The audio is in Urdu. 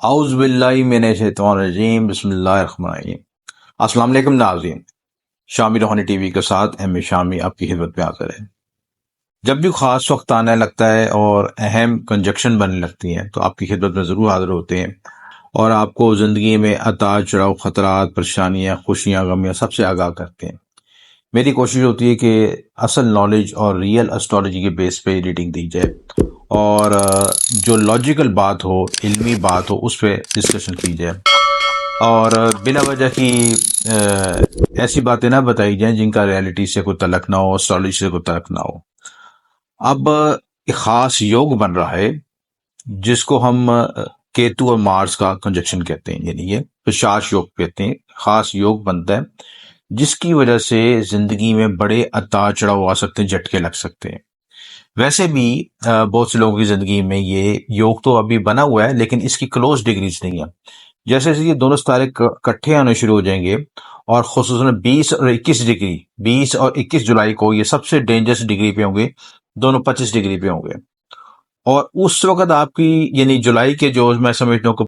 اعوذ باللہ من الشیطان الرجیم، بسم اللہ الرحمن الرحیم۔ السلام علیکم ناظرین، شامی روحانی ٹی وی کے ساتھ ایم شامی آپ کی خدمت میں حاضر ہے۔ جب بھی خاص وقت آنے لگتا ہے اور اہم کنجکشن بننے لگتی ہیں تو آپ کی خدمت میں ضرور حاضر ہوتے ہیں اور آپ کو زندگی میں اتار چڑھاؤ، خطرات، پریشانیاں، خوشیاں، غمیاں سب سے آگاہ کرتے ہیں۔ میری کوشش ہوتی ہے کہ اصل نالج اور ریئل اسٹرالوجی کے بیس پہ ریڈنگ دی جائے اور جو لاجیکل بات ہو، علمی بات ہو، اس پہ ڈسکشن کی جائے اور بلا وجہ کی ایسی باتیں نہ بتائی جائیں جن کا ریالٹی سے کوئی تعلق نہ ہو، اسٹرالوجی سے کوئی تعلق نہ ہو۔ اب ایک خاص یوگ بن رہا ہے جس کو ہم کیتو اور مارس کا کنجکشن کہتے ہیں، یعنی یہ پشاش یوگ کہتے ہیں۔ خاص یوگ بنتا ہے جس کی وجہ سے زندگی میں بڑے اتار چڑھاؤ آ سکتے ہیں، جھٹکے لگ سکتے ہیں۔ ویسے بھی بہت سے لوگوں کی زندگی میں یہ یوگ تو ابھی بنا ہوا ہے، لیکن اس کی کلوز ڈگریز نہیں ہیں۔ جیسے یہ دونوں ستارے کٹھے آنے شروع ہو جائیں گے اور خصوصاً 20 اور 21 جولائی کو یہ سب سے ڈینجرس ڈگری پہ ہوں گے، دونوں 25 ڈگری پہ ہوں گے۔ اور اس وقت آپ کی یعنی جولائی کے جو میں سمجھتا ہوں کہ